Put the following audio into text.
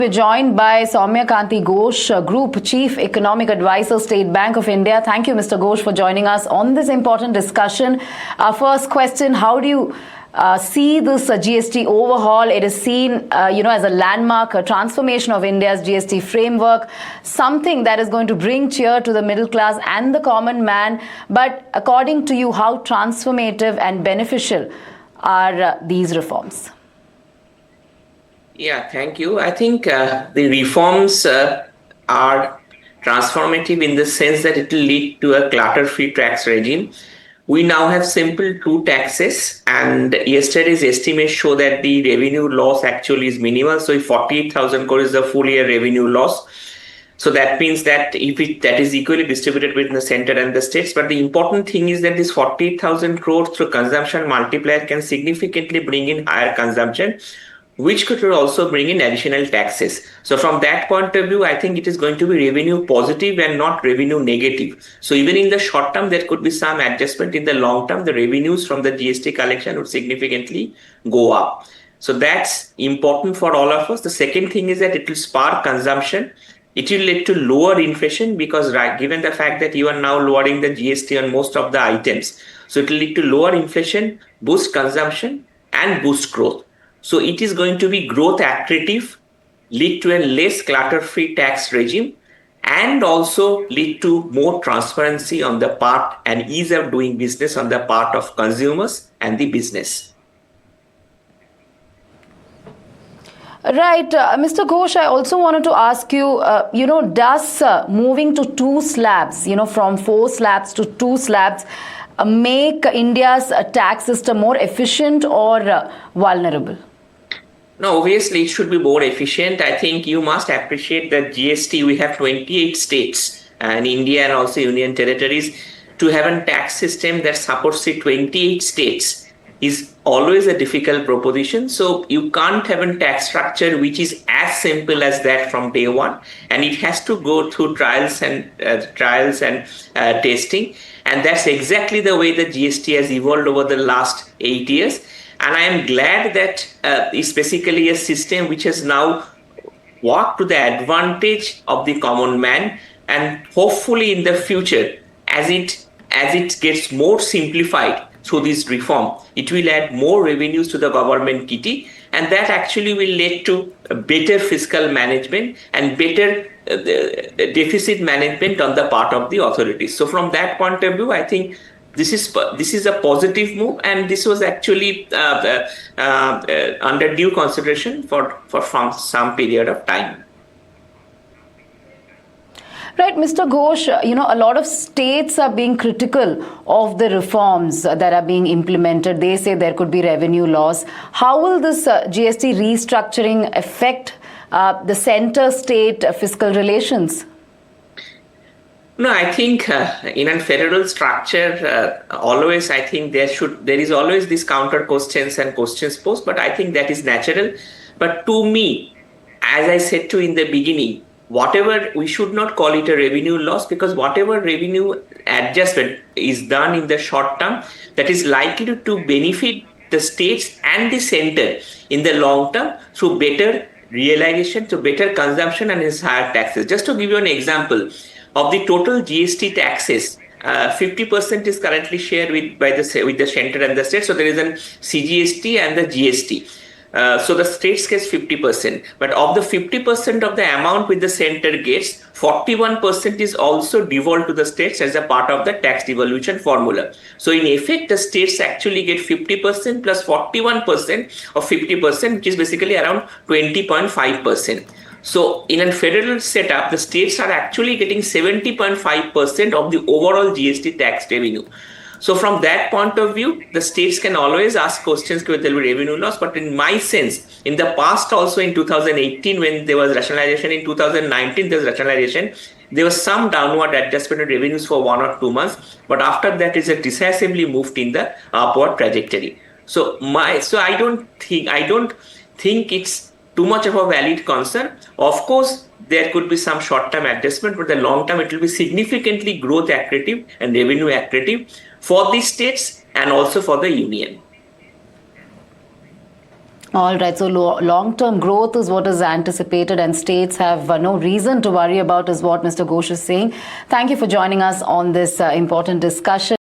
We're joined by Soumya Kanti Ghosh, Group Chief Economic Advisor, State Bank of India. Thank you, Mr. Ghosh, for joining us on this important discussion. Our first question, how do you see this GST overhaul? It is seen, as a landmark, a transformation of India's GST framework, something that is going to bring cheer to the middle class and the common man. But according to you, how transformative and beneficial are these reforms? Yeah, thank you. I think the reforms are transformative in the sense that it will lead to a clutter-free tax regime. We now have simple two taxes, and yesterday's estimates show that the revenue loss actually is minimal. So if 48,000 crore is the full year revenue loss, so that means that that is equally distributed between the center and the states. But the important thing is that this 48,000 crore through consumption multiplier can significantly bring in higher consumption, which could also bring in additional taxes. So from that point of view, I think it is going to be revenue positive and not revenue negative. So even in the short term, there could be some adjustment. In the long term, the revenues from the GST collection would significantly go up. So that's important for all of us. The second thing is that it will spark consumption. It will lead to lower inflation because given the fact that you are now lowering the GST on most of the items. So it will lead to lower inflation, boost consumption and boost growth. So it is going to be growth accretive, lead to a less clutter-free tax regime, and also lead to more transparency on the part and ease of doing business on the part of consumers and the business. Right. Mr. Ghosh, I also wanted to ask you, does moving to two slabs, from 4 slabs to 2 slabs, make India's tax system more efficient or vulnerable? No, obviously it should be more efficient. I think you must appreciate that GST, we have 28 states and India and also union territories. To have a tax system that supports the 28 states is always a difficult proposition. So you can't have a tax structure which is as simple as that from day one, and it has to go through trials and testing. And that's exactly the way the GST has evolved over the last 8 years. And I am glad that it's basically a system which has now worked to the advantage of the common man. And hopefully in the future, as it gets more simplified through this reform, it will add more revenues to the government kitty. And that actually will lead to better fiscal management and better deficit management on the part of the authorities. So from that point of view, I think this is a positive move, and this was actually under due consideration for some period of time. Right, Mr. Ghosh, a lot of states are being critical of the reforms that are being implemented. They say there could be revenue loss. How will this GST restructuring affect the center-state fiscal relations? No, I think in a federal structure, always I think there is always this counter questions and questions posed, but I think that is natural. But to me, as I said to in the beginning, we should not call it a revenue loss, because whatever revenue adjustment is done in the short term, that is likely to benefit the states and the center in the long term through better realization, through better consumption and higher taxes. Just to give you an example, of the total GST taxes, 50% is currently shared with the center and the state. So there is a CGST and the GST. So the states gets 50%, but of the 50% of the amount which the center gets, 41% is also devolved to the states as a part of the tax devolution formula. So in effect, the states actually get 50% plus 41% of 50%, which is basically around 20.5%. So in a federal setup, the states are actually getting 70.5% of the overall GST tax revenue. So from that point of view, the states can always ask questions whether there will be revenue loss. But in my sense, in the past also in 2018, when there was rationalization, in 2019 there was rationalization, there was some downward adjustment in revenues for 1 or 2 months. But after that, it is decisively moved in the upward trajectory. So I don't think it's too much of a valid concern. Of course, there could be some short-term adjustment, but the long term, it will be significantly growth accretive and revenue accretive for the states and also for the union. All right, so long-term growth is what is anticipated and states have no reason to worry about is what Mr. Ghosh is saying. Thank you for joining us on this important discussion.